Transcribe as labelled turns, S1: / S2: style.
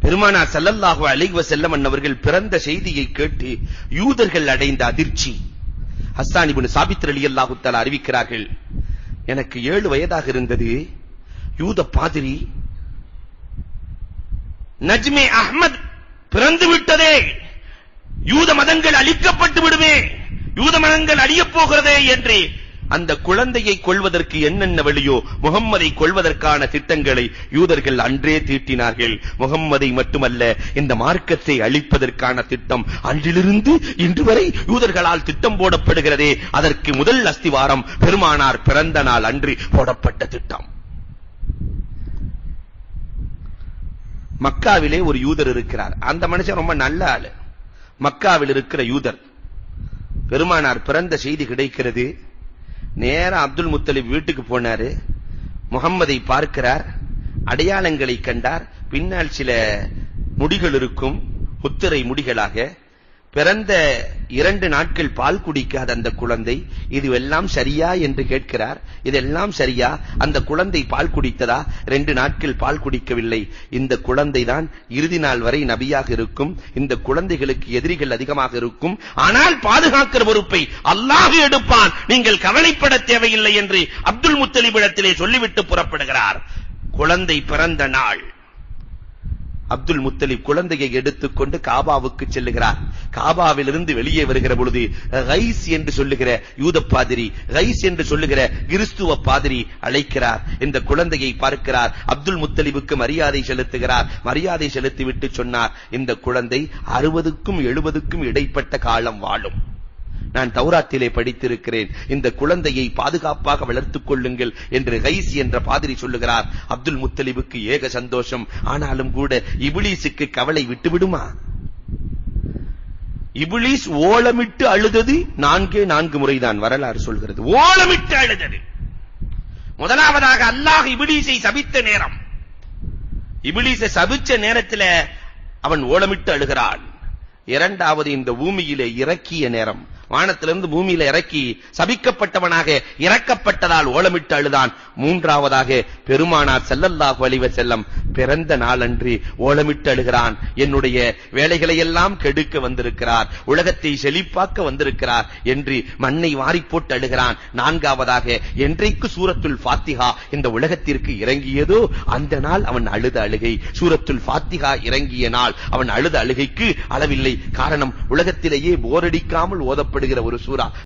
S1: பெருமானார் ஸல்லல்லாஹு அலைஹி வஸல்லம் அவர்கள் பிறந்த செய்தியை கேட்டு யூதர்கள் அடைந்த அதிர்ச்சி. ஹஸ்ஸான் இப்னு சாபித் ரலியல்லாஹு தஆலா அறிவிக்கிறார்கள், எனக்கு 7 வயதாக இருந்தது. யூத பாதிரி நஜ்மே அஹ்மத் பிறந்து விட்டதே, யூத மதங்கள் அழிக்கப்பட்டு விடுமே, யூத மதங்கள் அழியப் போகிறதே என்று அந்த குழந்தையை கொல்வதற்கு என்னென்ன வழியோ முகம்மதை கொல்வதற்கான திட்டங்களை யூதர்கள் அன்றே தீட்டினார்கள். முகம்மதை மட்டுமல்ல, இந்த மார்க்கத்தை அழிப்பதற்கான திட்டம் அன்றிலிருந்து இன்று வரை யூதர்களால் திட்டம் போடப்படுகிறதே, அதற்கு முதல் அஸ்திவாரம் பெருமானார் பிறந்த நாள் அன்று போடப்பட்ட திட்டம். மக்காவிலே ஒரு யூதர் இருக்கிறார். அந்த மனுஷன் ரொம்ப நல்ல ஆளு. மக்காவில் இருக்கிற யூதர் பெருமானார் பிறந்த செய்தி கிடைக்கிறது. நேரா அப்துல் முத்தலிப் வீட்டுக்கு போனாரு. முகம்மதை பார்க்கிறார், அடையாளங்களை கண்டார். பின்னால் சில முடிகள் இருக்கும், முத்திரை முடிகளாக. பிறந்த 2 நாட்கள் பால் குடிக்காத அந்த குழந்தை, இதுவெல்லாம் சரியா என்று கேட்கிறார். இதெல்லாம் சரியா? அந்த குழந்தை பால் குடித்ததா? 2 நாட்கள் பால் குடிக்கவில்லை. இந்த குழந்தை தான் இறுதி நாள் வரை நபியாக இருக்கும். இந்த குழந்தைகளுக்கு எதிரிகள் அதிகமாக இருக்கும். ஆனால் பாதுகாக்கிற பொறுப்பை அல்லாஹ் எடுப்பான், நீங்கள் கவலைப்பட தேவையில்லை என்று அப்துல் முத்தலிபிடத்திலே சொல்லிவிட்டு புறப்படுகிறார். குழந்தை பிறந்த நாள். அப்துல் முத்தலிப் குழந்தையை எடுத்துக்கொண்டு காபாவுக்கு செல்லுகிறார். காபாவிலிருந்து வெளியே வருகிற பொழுது கைஸ் என்று சொல்லுகிற யூத பாதிரி, கைஸ் என்று சொல்லுகிற கிறிஸ்துவ பாதிரி அழைக்கிறார். இந்த குழந்தையை பார்க்கிறார். அப்துல் முத்தலிபுக்கு மரியாதை செலுத்துகிறார். மரியாதை செலுத்திவிட்டு சொன்னார், இந்த குழந்தை 60க்கும் 70க்கும் இடைப்பட்ட காலம் வாழும். நான் தௌராத்திலே படித்திருக்கிறேன். இந்த குழந்தையை பாதுகாப்பாக வளர்த்துக் கொள்ளுங்கள் என்று கைஸ் என்ற பாதிரி சொல்லுகிறார். அப்துல் முத்தலிபுக்கு ஏக சந்தோஷம். ஆனாலும் கூட இப்லீஸுக்கு கவலை விட்டுவிடுமா? இப்லீஸ் ஓலமிட்டு அழுதது 4 முறைதான் வரலாறு சொல்கிறது. ஓலமிட்டு அழுதது. முதலாவதாக அல்லாஹ் இப்லீஸை சபித்த நேரம். இப்லீஸை சபிச்ச நேரத்தில் அவன் ஓலமிட்டு அழுகிறான். இரண்டாவது இந்த பூமியிலே இறக்கிய நேரம். வானத்திலிருந்து பூமியில இறக்கி சபிக்கப்பட்டவனாக இறக்கப்பட்டதால் ஓலமிட்டு அழுதான். மூன்றாவதாக பெருமானார் ஸல்லல்லாஹு அலைஹி வஸல்லம் பிறந்த நாளன்று ஓலமிட்டு அழுகிறான். என்னுடைய வேலைகளை எல்லாம் கெடுக்க வந்திருக்கிறார், உலகத்தை செழிப்பாக்க வந்திருக்கிறார் என்று மண்ணை வாரி போட்டு அழுகிறான். நான்காவதாக என்றைக்கு சூரத்துல் ஃபாத்திஹா இந்த உலகத்திற்கு இறங்கியதோ அந்த நாள் அவன் அழுத அழுகை. சூரத்துல் ஃபாத்திஹா இறங்கிய நாள் அவன் அழுத அழுகைக்கு அளவில்லை. காரணம், உலகத்திலேயே போரடிக்காமல் ஓதப்படுகிற ஒரு சூரா.